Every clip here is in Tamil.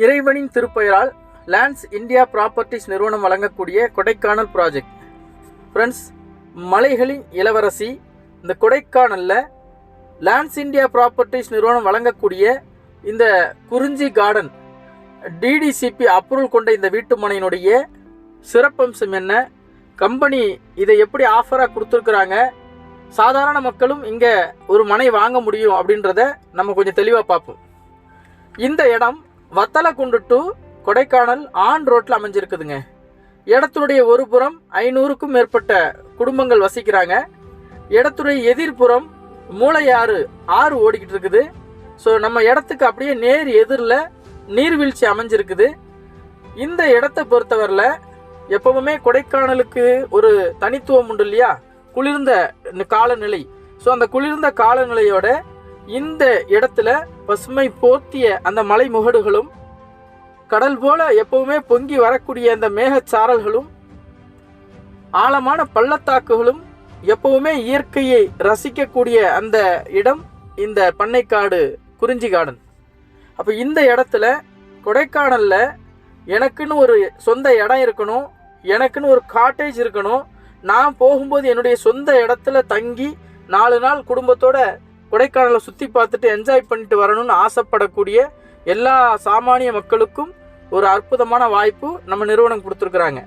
இறைவனின் திருப்பெயரால் லேண்ட்ஸ் இந்தியா ப்ராப்பர்ட்டிஸ் நிறுவனம் வழங்கக்கூடிய கொடைக்கானல் ப்ராஜெக்ட். ஃப்ரெண்ட்ஸ், மலைகளின் இளவரசி இந்த கொடைக்கானலில் லேண்ட்ஸ் இந்தியா ப்ராப்பர்ட்டிஸ் நிறுவனம் வழங்கக்கூடிய இந்த குறிஞ்சி கார்டன் டிடிசிபி அப்ரூவல் கொண்ட இந்த வீட்டு மனையினுடைய சிறப்பம்சம் என்ன, கம்பெனி இதை எப்படி ஆஃபராக கொடுத்துருக்குறாங்க, சாதாரண மக்களும் இங்கே ஒரு மனை வாங்க முடியும் அப்படின்றத நம்ம கொஞ்சம் தெளிவாக பார்ப்போம். இந்த இடம் வத்தலக்குண்டு டு கொடைக்கானல் ஆன் ரோட்டில் அமைஞ்சிருக்குதுங்க. இடத்துடைய ஒரு புறம் 500க்கும் மேற்பட்ட குடும்பங்கள் வசிக்கிறாங்க. இடத்துடைய எதிர்ப்புறம் மூளையாறு ஆறு ஓடிக்கிட்டு இருக்குது. ஸோ நம்ம இடத்துக்கு அப்படியே நேர் எதிரில் நீர்வீழ்ச்சி அமைஞ்சிருக்குது. இந்த இடத்தை பொறுத்தவரையில் எப்பவுமே கொடைக்கானலுக்கு ஒரு தனித்துவம் உண்டு இல்லையா, குளிர்ந்த காலநிலை. ஸோ அந்த குளிர்ந்த காலநிலையோட இந்த இடத்துல பசுமை போர்த்திய அந்த மலை முகடுகளும், கடல் போல எப்பவுமே பொங்கி வரக்கூடிய அந்த மேகச்சாரல்களும், ஆழமான பள்ளத்தாக்குகளும், எப்பவுமே இயற்கையை ரசிக்கக்கூடிய அந்த இடம் இந்த பண்ணைக்காடு குறிஞ்சி கார்டன். அப்போ இந்த இடத்துல கொடைக்கானல்ல எனக்குன்னு ஒரு சொந்த இடம் இருக்கணும், எனக்குன்னு ஒரு காட்டேஜ் இருக்கணும், நான் போகும்போது என்னுடைய சொந்த இடத்துல தங்கி 4 நாள் குடும்பத்தோட கொடைக்கானலை சுற்றி பார்த்துட்டு என்ஜாய் பண்ணிட்டு வரணும்னு ஆசைப்படக்கூடிய எல்லா சாமானிய மக்களுக்கும் ஒரு அற்புதமான வாய்ப்பு நம்ம நிறுவனம் கொடுத்துருக்குறாங்க.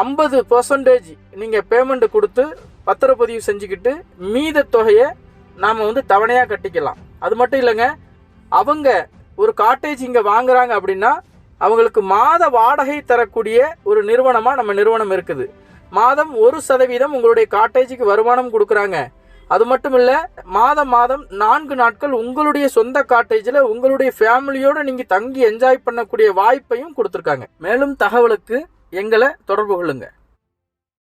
50% நீங்கள் பேமெண்ட் கொடுத்து பத்திரப்பதிவு செஞ்சுக்கிட்டு மீத தொகையை நாம் தவணையாக கட்டிக்கலாம். அது மட்டும் இல்லைங்க, அவங்க ஒரு காட்டேஜ் இங்கே வாங்குறாங்க அப்படின்னா அவங்களுக்கு மாத வாடகை தரக்கூடிய ஒரு நிறுவனமாக நம்ம நிறுவனம் இருக்குது. மாதம் 1% உங்களுடைய காட்டேஜுக்கு வருமானம் கொடுக்குறாங்க. அது மட்டும் இல்லை, மாதம் 4 நாட்கள் உங்களுடைய சொந்த காட்டேஜில் உங்களுடைய ஃபேமிலியோடு நீங்கள் தங்கி என்ஜாய் பண்ணக்கூடிய வாய்ப்பையும் கொடுத்துருக்காங்க. மேலும் தகவலுக்கு எங்களை தொடர்பு கொள்ளுங்கள்.